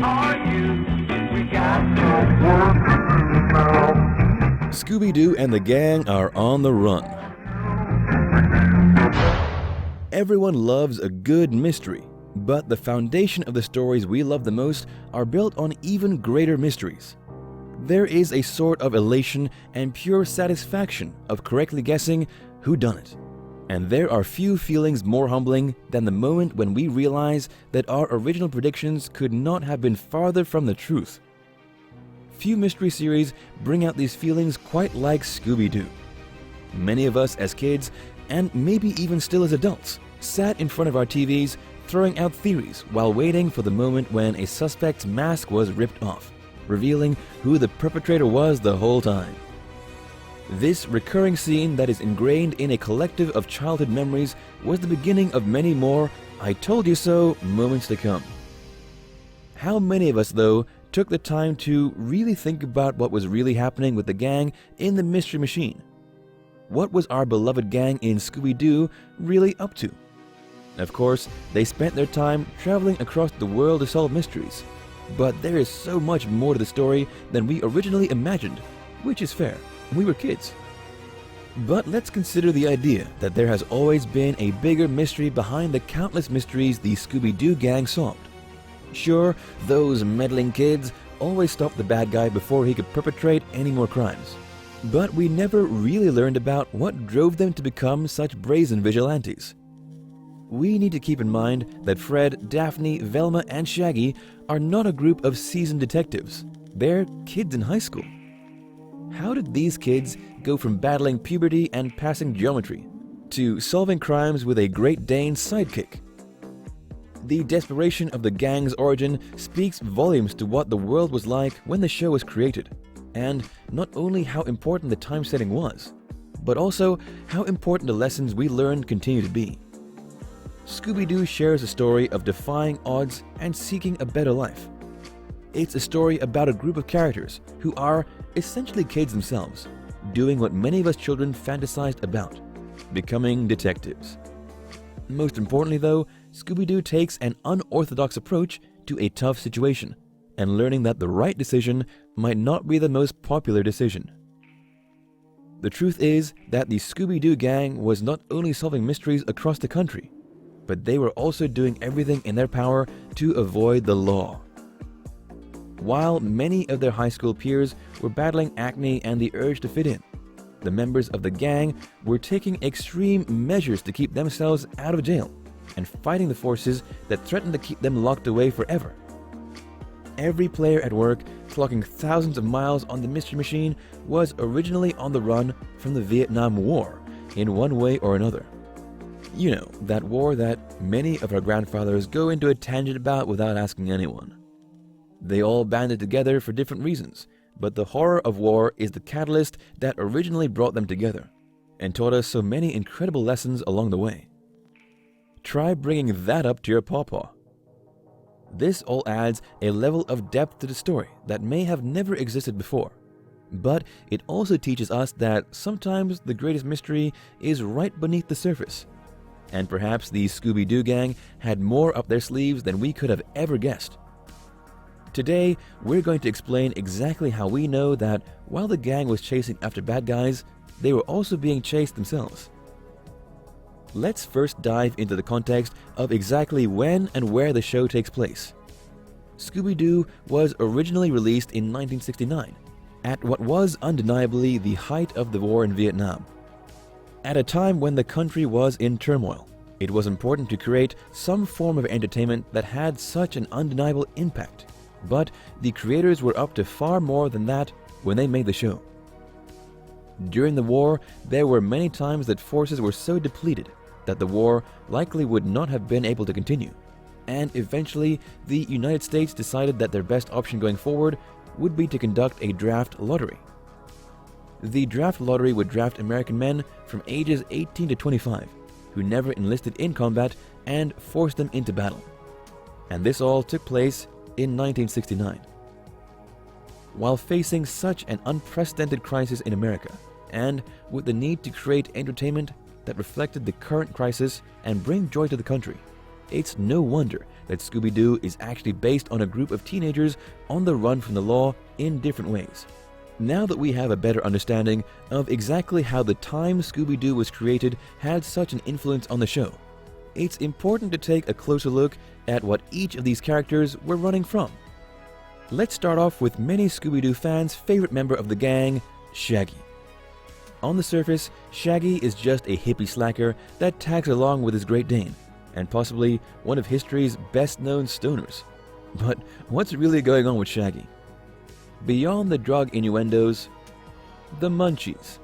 are you? We got some work to do now. Scooby Doo and the gang are on the run. Everyone loves a good mystery, but the foundation of the stories we love the most are built on even greater mysteries. There is a sort of elation and pure satisfaction of correctly guessing whodunit. And there are few feelings more humbling than the moment when we realize that our original predictions could not have been farther from the truth. Few mystery series bring out these feelings quite like Scooby Doo. Many of us as kids, and maybe even still as adults, sat in front of our TVs throwing out theories while waiting for the moment when a suspect's mask was ripped off, revealing who the perpetrator was the whole time. This recurring scene that is ingrained in a collective of childhood memories was the beginning of many more "I told you so" moments to come. How many of us, though, took the time to really think about what was really happening with the gang in the Mystery Machine? What was our beloved gang in Scooby Doo really up to? Of course, they spent their time traveling across the world to solve mysteries. But there is so much more to the story than we originally imagined, which is fair. We were kids. But let's consider the idea that there has always been a bigger mystery behind the countless mysteries the Scooby Doo gang solved. Sure, those meddling kids always stopped the bad guy before he could perpetrate any more crimes. But we never really learned about what drove them to become such brazen vigilantes. We need to keep in mind that Fred, Daphne, Velma, and Shaggy are not a group of seasoned detectives. They're kids in high school. How did these kids go from battling puberty and passing geometry to solving crimes with a Great Dane sidekick? The desperation of the gang's origin speaks volumes to what the world was like when the show was created, and not only how important the time setting was, but also how important the lessons we learned continue to be. Scooby Doo shares a story of defying odds and seeking a better life. It's a story about a group of characters who are essentially kids themselves, doing what many of us children fantasized about, becoming detectives. Most importantly though, Scooby Doo takes an unorthodox approach to a tough situation, and learning that the right decision might not be the most popular decision. The truth is that the Scooby Doo gang was not only solving mysteries across the country, but they were also doing everything in their power to avoid the law. While many of their high school peers were battling acne and the urge to fit in, the members of the gang were taking extreme measures to keep themselves out of jail and fighting the forces that threatened to keep them locked away forever. Every player at work, clocking thousands of miles on the Mystery Machine, was originally on the run from the Vietnam War in one way or another. You know, that war that many of our grandfathers go into a tangent about without asking anyone. They all banded together for different reasons, but the horror of war is the catalyst that originally brought them together and taught us so many incredible lessons along the way. Try bringing that up to your pawpaw. This all adds a level of depth to the story that may have never existed before, but it also teaches us that sometimes the greatest mystery is right beneath the surface, and perhaps the Scooby Doo gang had more up their sleeves than we could have ever guessed. Today, we're going to explain exactly how we know that while the gang was chasing after bad guys, they were also being chased themselves. Let's first dive into the context of exactly when and where the show takes place. Scooby Doo was originally released in 1969, at what was undeniably the height of the war in Vietnam. At a time when the country was in turmoil, it was important to create some form of entertainment that had such an undeniable impact. But the creators were up to far more than that when they made the show. During the war, there were many times that forces were so depleted that the war likely would not have been able to continue, and eventually the United States decided that their best option going forward would be to conduct a draft lottery. The draft lottery would draft American men from ages 18 to 25 who never enlisted in combat and force them into battle. And this all took place in 1969. While facing such an unprecedented crisis in America, and with the need to create entertainment that reflected the current crisis and bring joy to the country, It's no wonder that Scooby Doo is actually based on a group of teenagers on the run from the law in different ways. Now that we have a better understanding of exactly how the time Scooby Doo was created had such an influence on the show, it's important to take a closer look at what each of these characters were running from. Let's start off with many Scooby Doo fans' favorite member of the gang, Shaggy. On the surface, Shaggy is just a hippie slacker that tags along with his Great Dane, and possibly one of history's best-known stoners. But what's really going on with Shaggy? Beyond the drug innuendos, the munchies,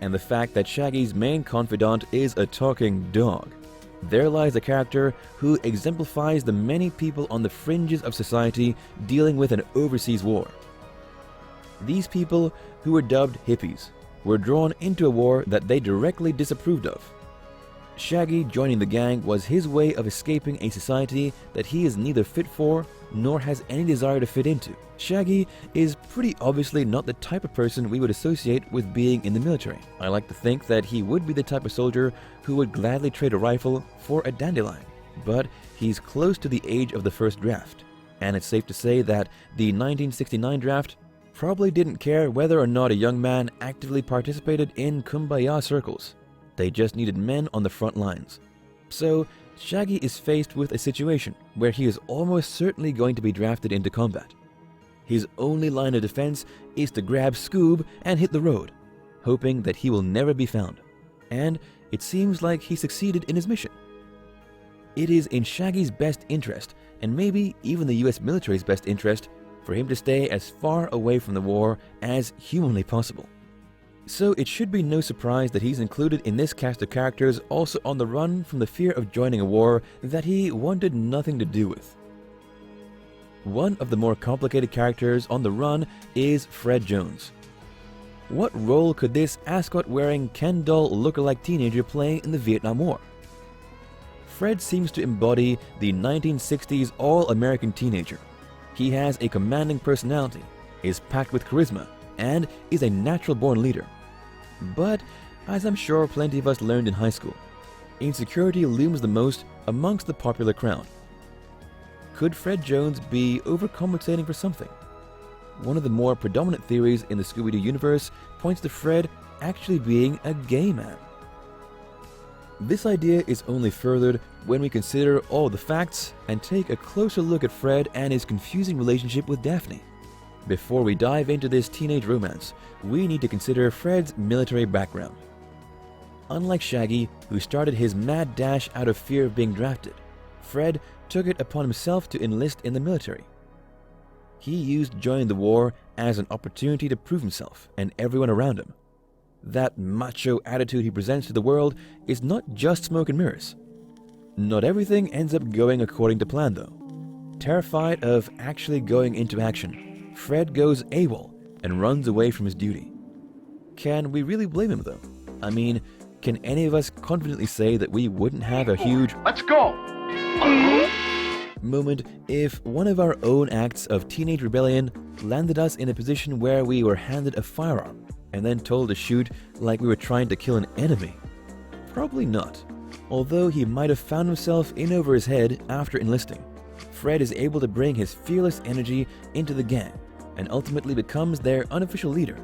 and the fact that Shaggy's main confidant is a talking dog, there lies a character who exemplifies the many people on the fringes of society dealing with an overseas war. These people, who were dubbed hippies, were drawn into a war that they directly disapproved of. Shaggy joining the gang was his way of escaping a society that he is neither fit for nor has any desire to fit into. Shaggy is pretty obviously not the type of person we would associate with being in the military. I like to think that he would be the type of soldier who would gladly trade a rifle for a dandelion, but he's close to the age of the first draft, and it's safe to say that the 1969 draft probably didn't care whether or not a young man actively participated in kumbaya circles. They just needed men on the front lines. So, Shaggy is faced with a situation where he is almost certainly going to be drafted into combat. His only line of defense is to grab Scoob and hit the road, hoping that he will never be found. And it seems like he succeeded in his mission. It is in Shaggy's best interest, and maybe even the US military's best interest, for him to stay as far away from the war as humanly possible. So it should be no surprise that he's included in this cast of characters also on the run from the fear of joining a war that he wanted nothing to do with. One of the more complicated characters on the run is Fred Jones. What role could this ascot-wearing Ken doll lookalike teenager play in the Vietnam War? Fred seems to embody the 1960s all-American teenager. He has a commanding personality, is packed with charisma, and is a natural-born leader. But, as I'm sure plenty of us learned in high school, insecurity looms the most amongst the popular crowd. Could Fred Jones be overcompensating for something? One of the more predominant theories in the Scooby Doo universe points to Fred actually being a gay man. This idea is only furthered when we consider all the facts and take a closer look at Fred and his confusing relationship with Daphne. Before we dive into this teenage romance, we need to consider Fred's military background. Unlike Shaggy, who started his mad dash out of fear of being drafted, Fred took it upon himself to enlist in the military. He used joining the war as an opportunity to prove himself and everyone around him. That macho attitude he presents to the world is not just smoke and mirrors. Not everything ends up going according to plan though. Terrified of actually going into action, Fred goes AWOL and runs away from his duty. Can we really blame him though? I mean, can any of us confidently say that we wouldn't have a huge Let's go! moment if one of our own acts of teenage rebellion landed us in a position where we were handed a firearm and then told to shoot like we were trying to kill an enemy? Probably not. Although he might have found himself in over his head after enlisting, Fred is able to bring his fearless energy into the gang and ultimately becomes their unofficial leader.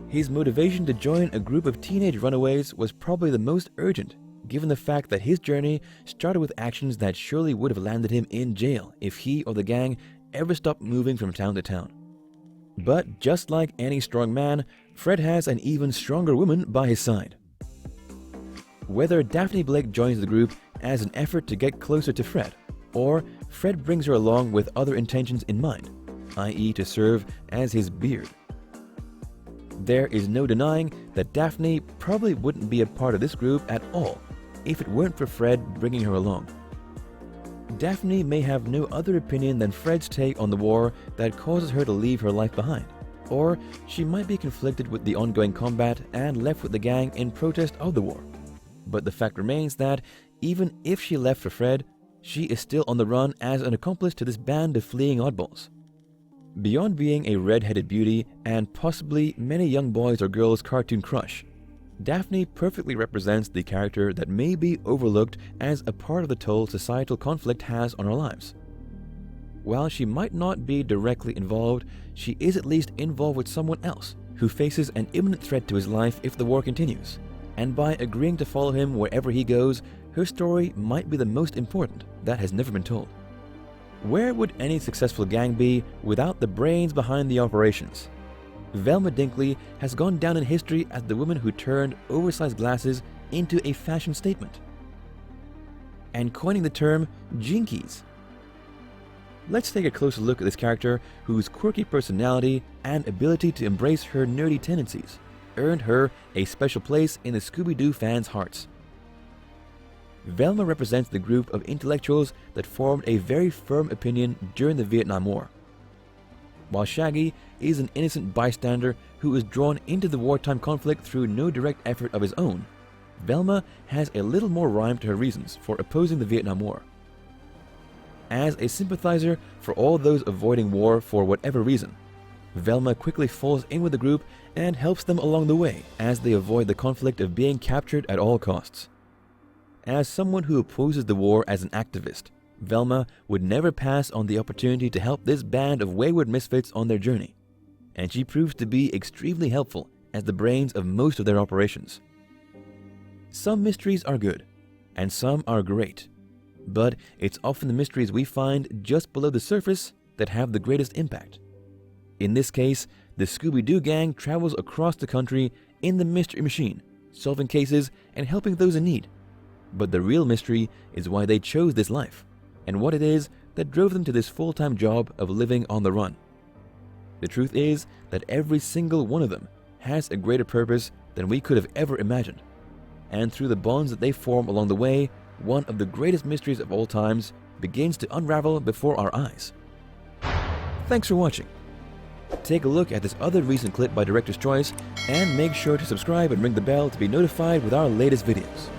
His motivation to join a group of teenage runaways was probably the most urgent, given the fact that his journey started with actions that surely would have landed him in jail if he or the gang ever stopped moving from town to town. But just like any strong man, Fred has an even stronger woman by his side. Whether Daphne Blake joins the group as an effort to get closer to Fred, or Fred brings her along with other intentions in mind, i.e. to serve as his beard. There is no denying that Daphne probably wouldn't be a part of this group at all if it weren't for Fred bringing her along. Daphne may have no other opinion than Fred's take on the war that causes her to leave her life behind, or she might be conflicted with the ongoing combat and left with the gang in protest of the war. But the fact remains that even if she left for Fred, she is still on the run as an accomplice to this band of fleeing oddballs. Beyond being a red-headed beauty and possibly many young boys or girls' cartoon crush, Daphne perfectly represents the character that may be overlooked as a part of the toll societal conflict has on our lives. While she might not be directly involved, she is at least involved with someone else who faces an imminent threat to his life if the war continues. And by agreeing to follow him wherever he goes, her story might be the most important that has never been told. Where would any successful gang be without the brains behind the operations? Velma Dinkley has gone down in history as the woman who turned oversized glasses into a fashion statement and coining the term Jinkies. Let's take a closer look at this character whose quirky personality and ability to embrace her nerdy tendencies earned her a special place in the Scooby Doo fans' hearts. Velma represents the group of intellectuals that formed a very firm opinion during the Vietnam War, while Shaggy is an innocent bystander who is drawn into the wartime conflict through no direct effort of his own. Velma has a little more rhyme to her reasons for opposing the Vietnam War. As a sympathizer for all those avoiding war for whatever reason, Velma quickly falls in with the group and helps them along the way as they avoid the conflict of being captured at all costs. As someone who opposes the war as an activist, Velma would never pass on the opportunity to help this band of wayward misfits on their journey, and she proves to be extremely helpful as the brains of most of their operations. Some mysteries are good, and some are great, but it's often the mysteries we find just below the surface that have the greatest impact. In this case, the Scooby Doo gang travels across the country in the Mystery Machine, solving cases and helping those in need. But the real mystery is why they chose this life, and what it is that drove them to this full-time job of living on the run. The truth is that every single one of them has a greater purpose than we could have ever imagined, and through the bonds that they form along the way, one of the greatest mysteries of all times begins to unravel before our eyes. Thanks for watching. Take a look at this other recent clip by Director's Choice, and make sure to subscribe and ring the bell to be notified with our latest videos.